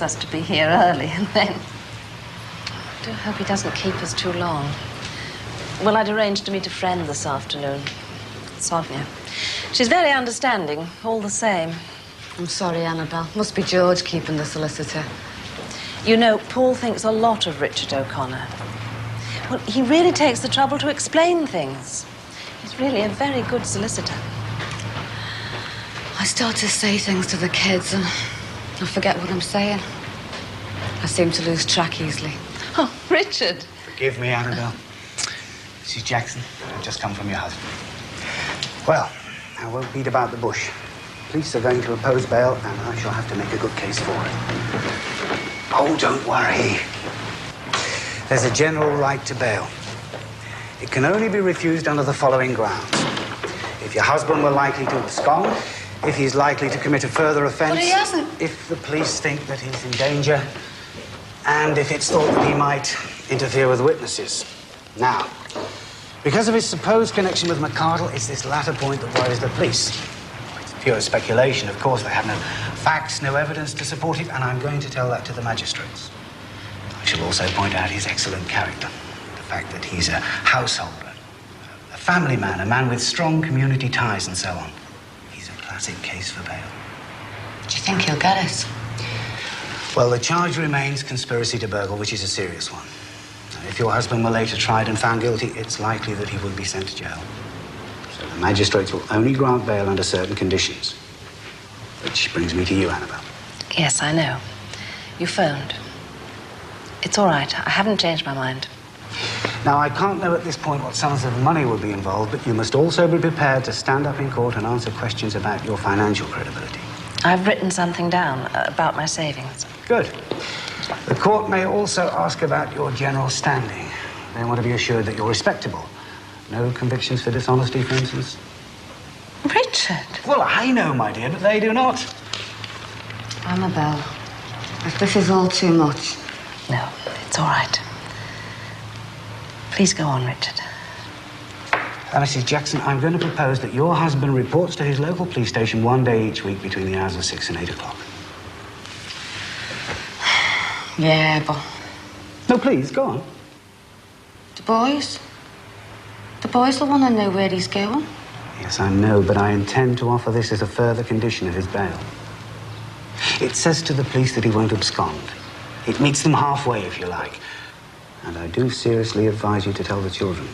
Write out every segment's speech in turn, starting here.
wants us to be here early, and then... I do hope he doesn't keep us too long. Well, I'd arranged to meet a friend this afternoon, Sonia. She's very understanding, all the same. I'm sorry, Annabelle. Must be George keeping the solicitor. You know, Paul thinks a lot of Richard O'Connor. Well, he really takes the trouble to explain things. He's really a very good solicitor. I start to say things to the kids and I forget what I'm saying. I seem to lose track easily. Oh, Richard. Forgive me, Annabelle. This is Jackson. I've just come from your husband. Well, I won't beat about the bush. Police are going to oppose bail, and I shall have to make a good case for it. Oh, don't worry. There's a general right to bail. It can only be refused under the following grounds. If your husband were likely to abscond, if he's likely to commit a further offence... But he hasn't. If the police think that he's in danger, and if it's thought that he might interfere with witnesses. Now, because of his supposed connection with McCardle, it's this latter point that worries the police. It's pure speculation, of course. They have no facts, no evidence to support it, and I'm going to tell that to the magistrates. I shall also point out his excellent character. The fact that he's a householder, a family man, a man with strong community ties and so on. He's a classic case for bail. Do you think he'll get it? Well, the charge remains conspiracy to burgle, which is a serious one. If your husband were later tried and found guilty, it's likely that he would be sent to jail. So the magistrates will only grant bail under certain conditions. Which brings me to you, Annabelle. Yes, I know. You phoned. It's all right. I haven't changed my mind. Now, I can't know at this point what sums of money will be involved, but you must also be prepared to stand up in court and answer questions about your financial credibility. I've written something down about my savings. Good. The court may also ask about your general standing. They want to be assured that you're respectable. No convictions for dishonesty, for instance. Richard! Well, I know, my dear, but they do not. Annabelle, if this is all too much... No, it's all right. Please go on, Richard. Mrs. Jackson, I'm going to propose that your husband reports to his local police station one day each week between the hours of 6 and 8 o'clock. Yeah, but... No, please, go on. The boys? The boys will want to know where he's going. Yes, I know, but I intend to offer this as a further condition of his bail. It says to the police that he won't abscond. It meets them halfway, if you like. And I do seriously advise you to tell the children.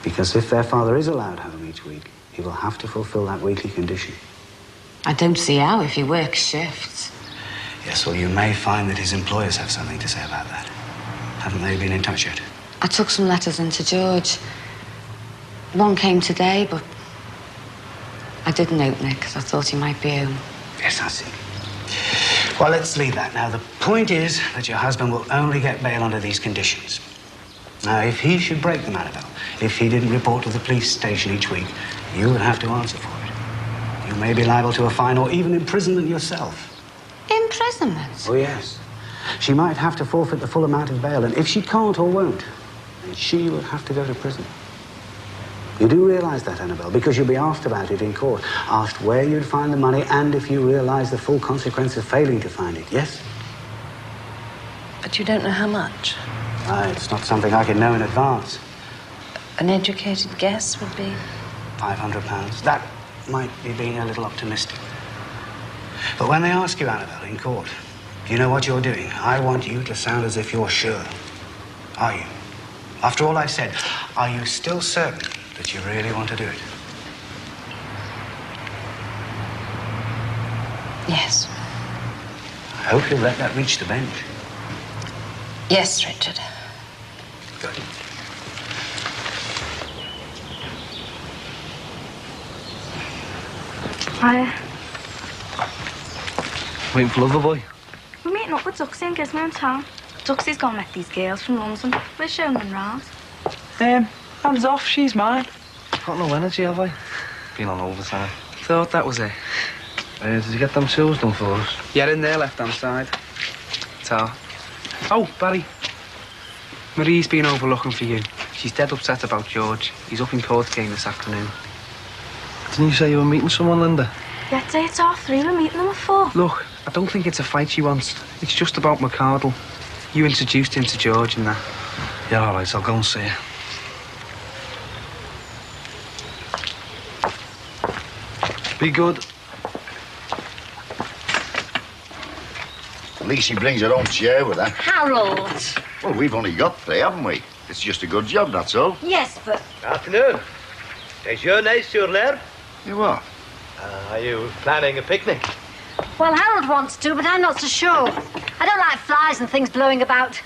Because if their father is allowed home each week, he will have to fulfill that weekly condition. I don't see how if he works shifts. Yes, well, you may find that his employers have something to say about that. Haven't they been in touch yet? I took some letters into George. One came today, but I didn't open it because I thought he might be home. Yes, I see. Well, let's leave that now. The point is that your husband will only get bail under these conditions. Now, if he should break them, Annabelle, if he didn't report to the police station each week, you would have to answer for it. You may be liable to a fine or even imprisonment yourself. Imprisonment? Oh, yes. She might have to forfeit the full amount of bail, and if she can't or won't, then she would have to go to prison. You do realise that, Annabelle, because you'll be asked about it in court, asked where you'd find the money and if you realise the full consequence of failing to find it, yes? But you don't know how much? It's not something I can know in advance. An educated guess would be? £500. That might be being a little optimistic. But when they ask you, Annabelle, in court, you know what you're doing. I want you to sound as if you're sure. Are you? After all I've said, are you still certain that you really want to do it? Yes. I hope you'll let that reach the bench. Yes, Richard. Good. Hiya. Waiting for Loverboy. We're meeting up with Duxie and Gizmo in town. Duxie's gone met these girls from London. We're showing them round. Hands off, she's mine. Got no energy, have I? Been on overtime. Thought that was it. Did you get them shoes done for us? Yeah, in there, left-hand side. Ta. Oh, Barry. Marie's been over looking for you. She's dead upset about George. He's up in court again this afternoon. Didn't you say you were meeting someone, Linda? Yeah, today it's 3:30. We're meeting them at 4. Look, I don't think it's a fight she wants. It's just about McCardle. You introduced him to George and that. Yeah, all right, I'll go and see her. Be good. At least she brings her own chair with her. Harold! Well, we've only got 3, haven't we? It's just a good job, that's all. Yes, but... Afternoon. Déjeuner sur l'herbe. You what? Are you planning a picnic? Well, Harold wants to, but I'm not so sure. I don't like flies and things blowing about.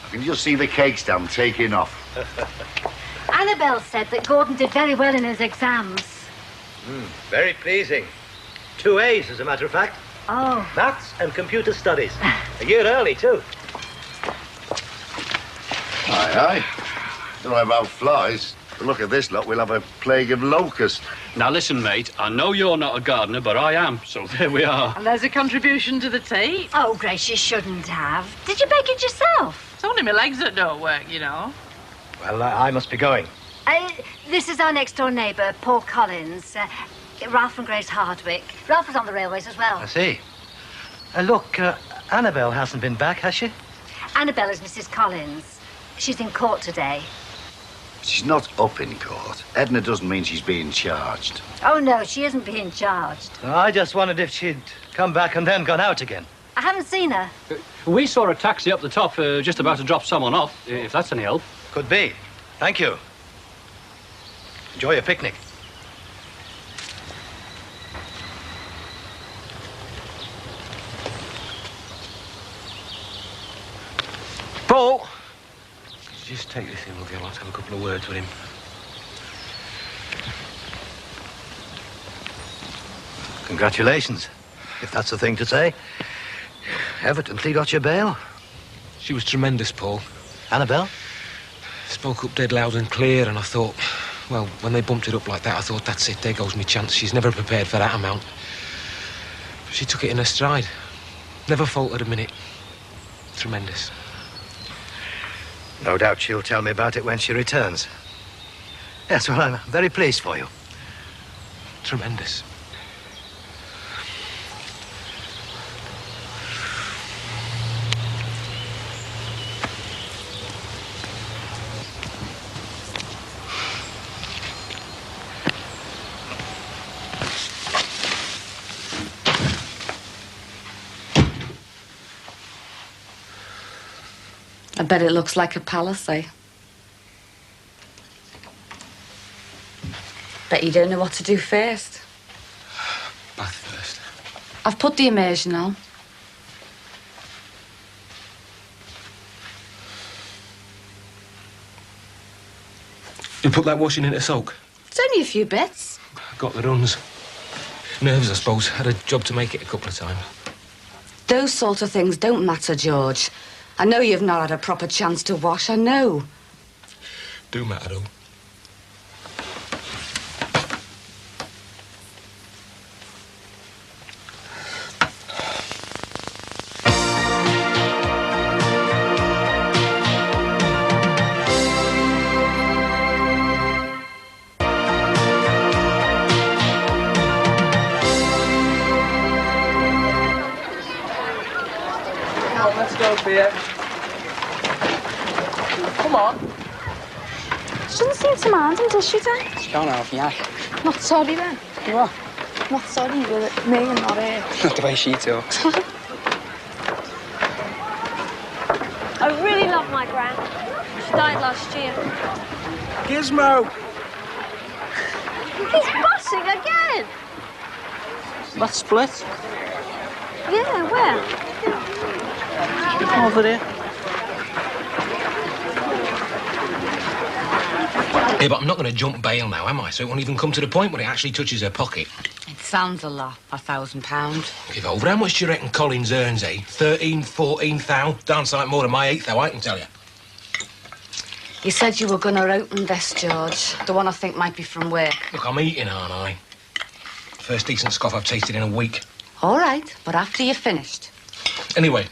I can just see the cake stand taking off. Annabelle said that Gordon did very well in his exams. Very pleasing. 2 A's, as a matter of fact. Oh. Maths and computer studies. A year early, too. Aye, aye. Don't know about flies. But look at this lot, we'll have a plague of locusts. Now listen, mate, I know you're not a gardener, but I am, so there we are. And there's a contribution to the tea. Oh, Grace, you shouldn't have. Did you bake it yourself? It's only my legs that don't work, you know. Well, I must be going. This is our next-door neighbour, Paul Collins. Ralph and Grace Hardwick. Ralph was on the railways as well. I see. Look, Annabelle hasn't been back, has she? Annabelle is Mrs. Collins. She's in court today. She's not up in court. Edna doesn't mean she's being charged. Oh, no, she isn't being charged. I just wondered if she'd come back and then gone out again. I haven't seen her. We saw a taxi up the top, just about to drop someone off, if that's any help. Could be. Thank you. Enjoy your picnic. Paul! Just take this in, will you? I'll have a couple of words with him. Congratulations, if that's the thing to say. Evidently got your bail. She was tremendous, Paul. Annabelle? Spoke up dead loud and clear, and I thought, well, when they bumped it up like that, I thought, that's it, there goes me chance. She's never prepared for that amount. But she took it in her stride. Never faltered a minute. Tremendous. No doubt she'll tell me about it when she returns. Yes, well, I'm very pleased for you. Tremendous. I bet it looks like a palace, eh? Bet you don't know what to do first. Bath first. I've put the immersion on. You put that washing into soak? It's only a few bits. Got the runs. Nerves, I suppose. Had a job to make it a couple of times. Those sort of things don't matter, George. I know you've not had a proper chance to wash, I know. Do matter, though. Let's go, Thea. Come on. She doesn't seem to mind him, does she, Dan? She's gone off, yeah. Not sorry, then. What? Not sorry with me and not her. Not the way she talks. I really love my gran. She died last year. Gizmo! He's busting again! That split? Yeah, where? Over there. Yeah, but I'm not going to jump bail now, am I? So it won't even come to the point where it actually touches her pocket. It sounds a lot, £1,000. Give over. How much do you reckon Collins earns, eh? 13, 14 thou? Dance like more than my 8 thou, I can tell you. You said you were going to open this, George. The one I think might be from work. Look, I'm eating, aren't I? First decent scoff I've tasted in a week. All right, but after you're finished. Anyway,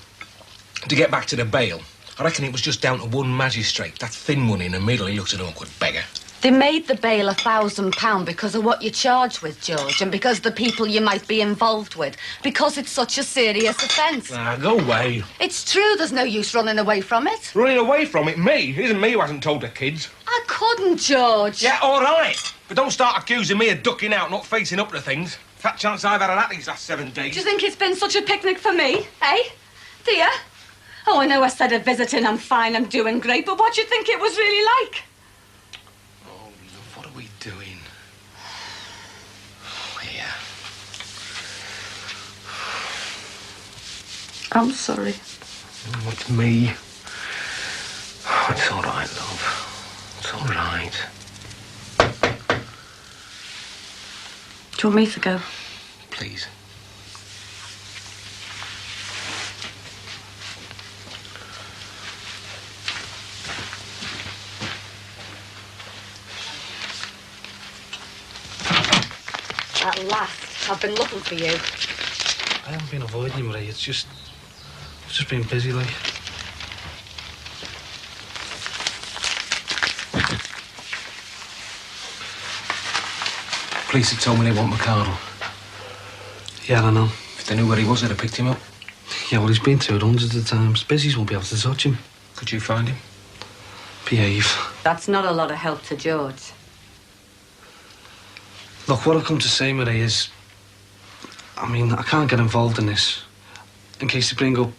to get back to the bail, I reckon it was just down to one magistrate. That thin one in the middle, he looks an awkward beggar. They made the bail £1,000 because of what you're charged with, George, and because the people you might be involved with, because it's such a serious offence. Nah, go away. It's true, there's no use running away from it. Running away from it? Me? It isn't me who hasn't told the kids. I couldn't, George. Yeah, all right. But don't start accusing me of ducking out, not facing up to things. Fat chance I've had of that these last 7 days. Do you think it's been such a picnic for me, eh? Do you? Oh, I know I said at visiting I'm fine, I'm doing great, but what do you think it was really like? Oh, love, what are we doing? Oh, here. I'm sorry. Oh, it's me. Oh, it's all right, love. It's all right. Do you want me to go? Please. At last. I've been looking for you. I haven't been avoiding you, Marie. I've just been busy, like. Police had told me they want McCardle. Yeah, I know. If they knew where he was, they'd have picked him up. Yeah, well, he's been through it hundreds of times. Busies won't be able to touch him. Could you find him? Behave. That's not a lot of help to George. Look, what I've come to say, Marie, is... I mean, I can't get involved in this. In case you bring up...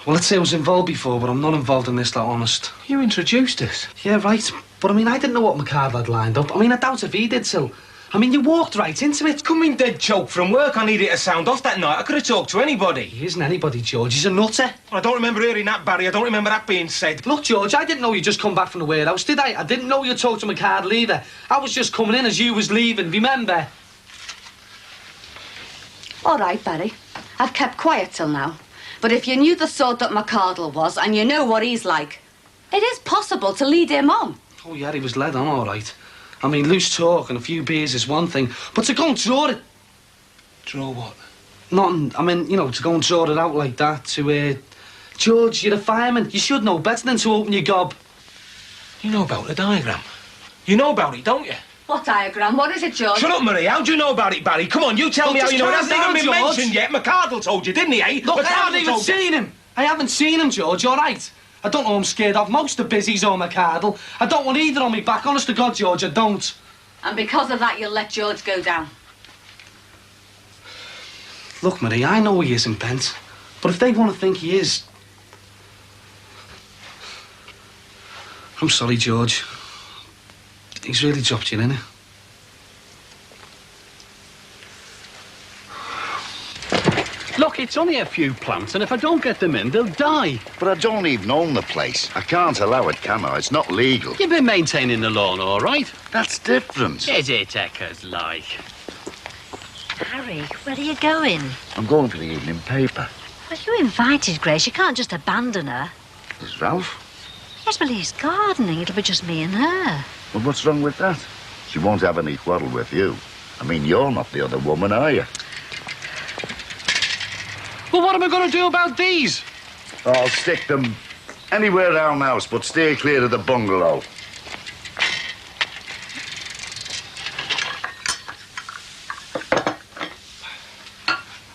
Well, let's say I was involved before, but I'm not involved in this, like, honest. You introduced us. Yeah, right. But, I mean, I didn't know what McCardle had lined up. I mean, I doubt if he did, so... I mean, you walked right into it. Coming dead choke from work. I needed to sound off that night. I could have talked to anybody. He isn't anybody, George. He's a nutter. I don't remember hearing that, Barry. I don't remember that being said. Look, George, I didn't know you just come back from the warehouse, did I? I didn't know you talked to McCardle either. I was just coming in as you was leaving, remember? All right, Barry. I've kept quiet till now. But if you knew the sort that McCardle was, and you know what he's like, it is possible to lead him on. Oh, yeah, he was led on, all right. I mean, loose talk and a few beers is one thing, but to go and draw it... Draw what? Nothing. I mean, you know, to go and draw it out like that, to, George, you're a fireman. You should know better than to open your gob. You know about the diagram. You know about it, don't you? What diagram? What is it, George? Shut up, Marie. How do you know about it, Barry? Come on, you tell me how you know. It hasn't even been mentioned yet. McCardle told you, didn't he, eh? Look, I haven't McCardle even seen him. I haven't seen him, George, all right? I don't know who I'm scared of. Most of Busy's or McCardle. I don't want either on me back. Honest to God, George, I don't. And because of that, you'll let George go down. Look, Marie, I know he isn't bent. But if they want to think he is... I'm sorry, George. He's really dropped you, innit? Look, it's only a few plants, and if I don't get them in, they'll die. But I don't even own the place. I can't allow it, can I? It's not legal. You've been maintaining the lawn, all right? That's different. Is it, Eckers, like? Harry, where are you going? I'm going for the evening paper. Well, you invited Grace. You can't just abandon her. Is Ralph? Yes, well, he's gardening. It'll be just me and her. Well, what's wrong with that? She won't have any quarrel with you. I mean, you're not the other woman, are you? Well, what am I going to do about these? I'll stick them anywhere around the house, but stay clear of the bungalow.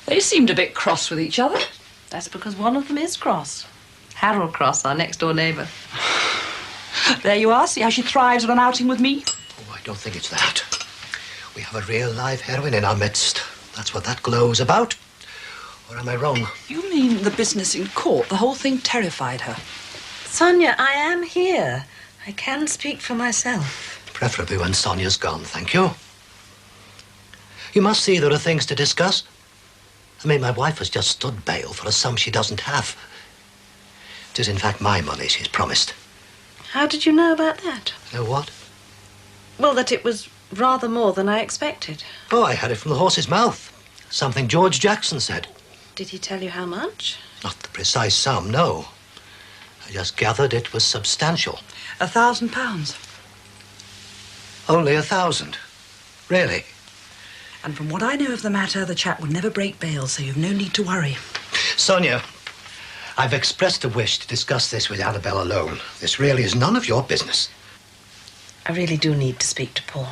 They seemed a bit cross with each other. That's because one of them is cross. Harold Cross, our next-door neighbour. There you are. See how she thrives on an outing with me? Oh, I don't think it's that. We have a real live heroine in our midst. That's what that glow's about. Or am I wrong? You mean the business in court? The whole thing terrified her. Sonia, I am here. I can speak for myself. Preferably when Sonia's gone, thank you. You must see there are things to discuss. I mean, my wife has just stood bail for a sum she doesn't have. It is, in fact, my money she's promised. How did you know about that? Know what? Well, that it was rather more than I expected. Oh, I had it from the horse's mouth. Something George Jackson said. Did he tell you how much? Not the precise sum, no. I just gathered it was substantial. £1,000. Only 1,000. Really? And from what I know of the matter, the chap will never break bail, so you've no need to worry. Sonia, I've expressed a wish to discuss this with Annabelle alone. This really is none of your business. I really do need to speak to Paul.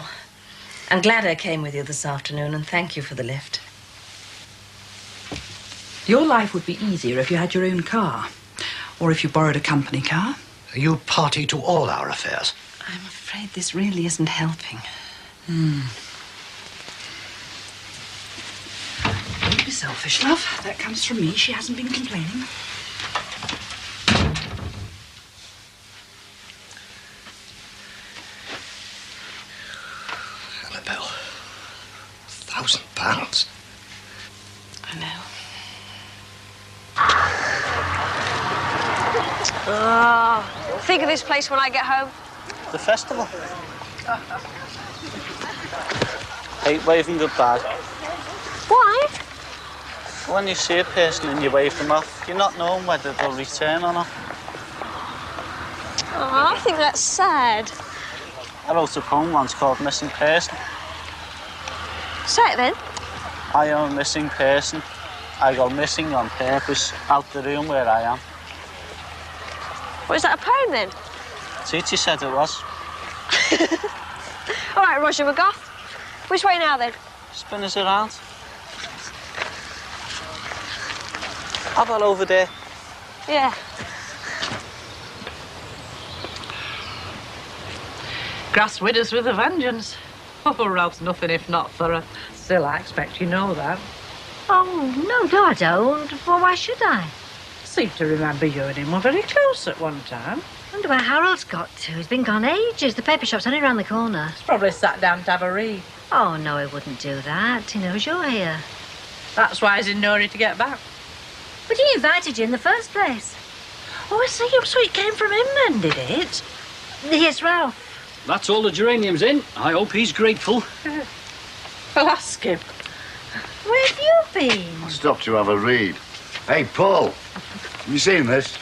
I'm glad I came with you this afternoon, and thank you for the lift. Your life would be easier if you had your own car, or if you borrowed a company car. You party to all our affairs. I'm afraid this really isn't helping. Don't be selfish, love. That comes from me. She hasn't been complaining. Annabelle, £1,000. I know. Oh, think of this place when I get home. The festival. Hate waving goodbye. Why? When you see a person and you wave them off, you're not knowing whether they'll return or not. Oh, I think that's sad. I wrote a poem once called Missing Person. Say it then. I am a missing person. I go missing on purpose out the room where I am. What, is that a poem then? Teacher said it was. All right, Roger McGough. Which way now then? Spin us around. How about over there? Yeah. Grass withers with a vengeance. Oh, Ralph's nothing if not thorough. Still, I expect you know that. Oh, no, I don't. Well, why should I? Seem to remember you and him were very close at one time. Wonder where Harold's got to. He's been gone ages. The paper shop's only round the corner. He's probably sat down to have a read. Oh, no, he wouldn't do that. He knows you're here. That's why he's in no hurry to get back. But he invited you in the first place. Oh, I see. So it came from him then, did it? Yes, Ralph. That's all the geraniums in. I hope he's grateful. I'll ask him. Where have you been? I stopped to have a read. Hey, Paul, have you seen this?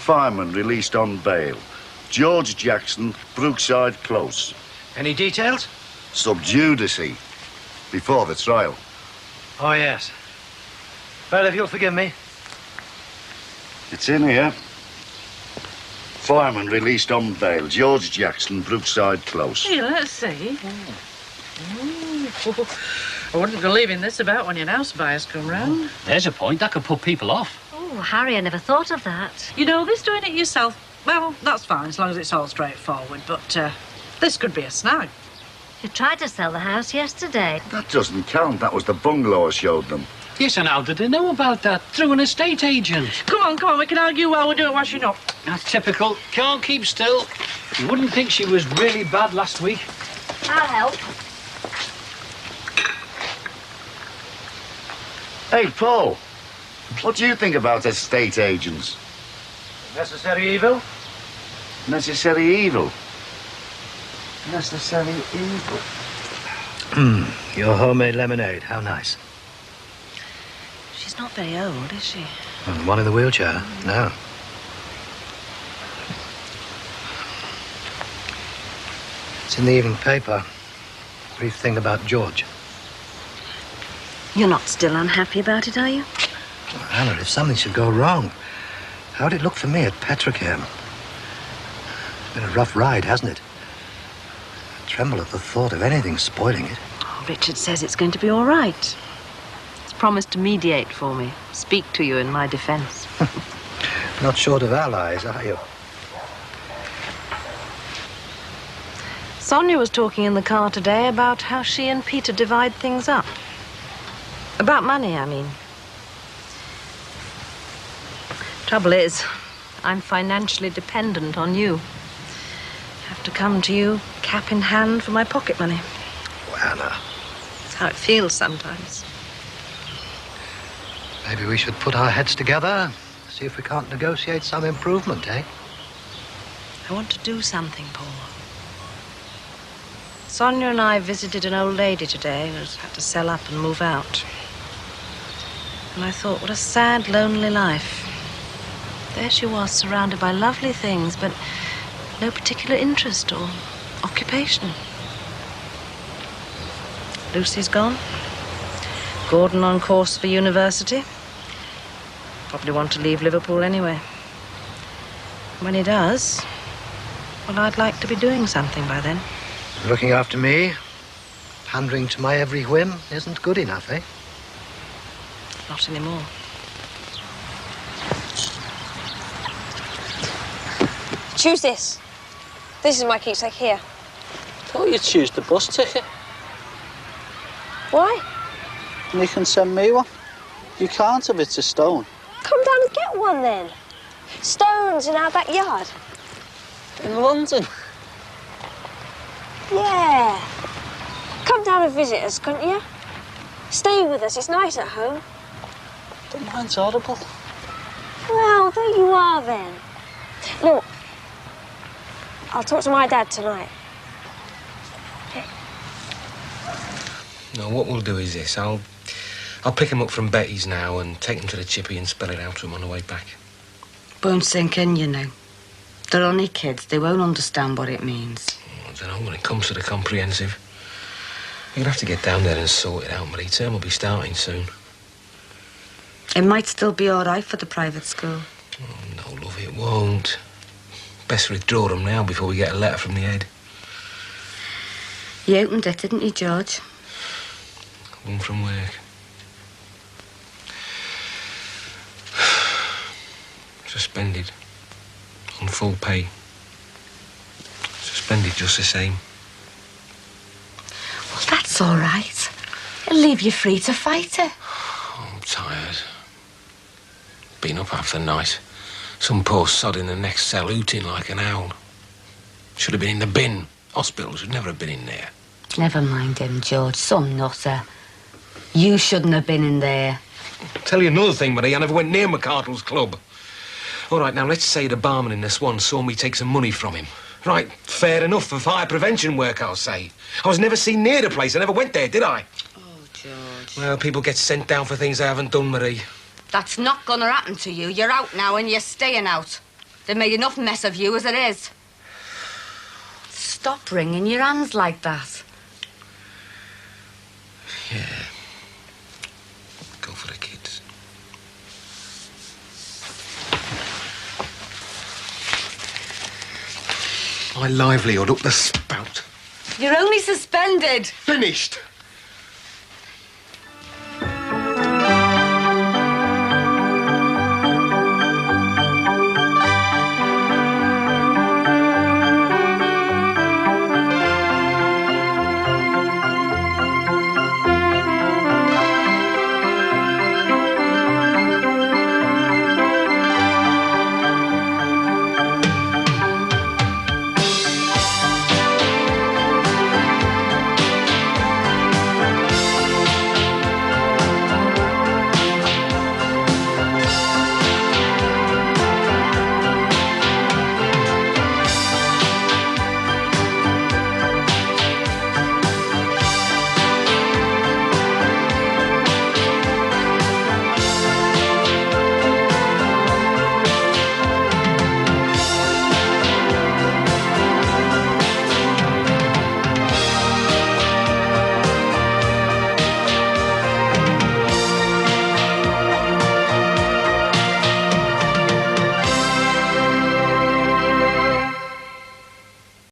Fireman released on bail. George Jackson, Brookside Close. Any details? Sub judice. Before the trial. Oh, yes. Well, if you'll forgive me. It's in here. Fireman released on bail. George Jackson, Brookside Close. Here, let's see. Ooh. I wouldn't go leaving this about when your house buyers come round. There's a point. That could put people off. Oh, Harry, I never thought of that. You know, this doing it yourself, well, that's fine, as long as it's all straightforward. But this could be a snag. You tried to sell the house yesterday. That doesn't count. That was the bungalow I showed them. Yes, and how did they know about that? Through an estate agent. Come on, we can argue while we're doing washing up. That's typical. Can't keep still. You wouldn't think she was really bad last week. I'll help. Hey, Paul, what do you think about estate agents? Necessary evil? Necessary evil? Necessary evil? Your homemade lemonade. How nice. She's not very old, is she? Well, one in the wheelchair. No. It's in the evening paper. Brief thing about George. You're not still unhappy about it, are you? Well, Anna, if something should go wrong, how'd it look for me at Petrochem? It's been a rough ride, hasn't it? I tremble at the thought of anything spoiling it. Oh, Richard says it's going to be all right. He's promised to mediate for me, speak to you in my defense. Not short of allies, are you? Sonia was talking in the car today about how she and Peter divide things up. About money, I mean. Trouble is, I'm financially dependent on you. Have to come to you, cap in hand, for my pocket money. Oh, Anna. That's how it feels sometimes. Maybe we should put our heads together, see if we can't negotiate some improvement, eh? I want to do something, Paul. Sonia and I visited an old lady today who's had to sell up and move out. And I thought, what a sad, lonely life. There she was, surrounded by lovely things, but no particular interest or occupation. Lucy's gone. Gordon on course for university. Probably want to leave Liverpool anyway. When he does, well, I'd like to be doing something by then. Looking after me, pandering to my every whim, isn't good enough, eh? Not anymore. Choose this. This is my keepsake here. Thought you'd choose the bus ticket. Why? And you can send me one. You can't if it's a stone. Come down and get one then. Stones in our backyard. In London? Yeah. Come down and visit us, couldn't you? Stay with us. It's nice at home. But mine's horrible. Well, there you are then. Look, I'll talk to my dad tonight. No, what we'll do is this. I'll pick him up from Betty's now and take him to the chippy and spell it out to him on the way back. Won't sink in, you know. They're only kids. They won't understand what it means. I don't know when it comes to the comprehensive. You'll have to get down there and sort it out, but the term will be starting soon. It might still be all right for the private school. Oh, no, love, it won't. Best withdraw them now before we get a letter from the head. You opened it, didn't you, George? One from work. Suspended. On full pay. Suspended just the same. Well, that's all right. It'll leave you free to fight it. Oh, I'm tired. Been up half the night. Some poor sod in the next cell hooting like an owl. Should have been in the bin. Hospital should never have been in there. Never mind him, George. Some nutter. You shouldn't have been in there. I'll tell you another thing, Marie. I never went near McCardle's club. All right, now, let's say the barman in the Swan saw me take some money from him. Right, fair enough for fire prevention work, I'll say. I was never seen near the place. I never went there, did I? Oh, George. Well, people get sent down for things they haven't done, Marie. That's not going to happen to you. You're out now and you're staying out. They've made enough mess of you as it is. Stop wringing your hands like that. Yeah. Go for the kids. My livelihood up the spout. You're only suspended. Finished.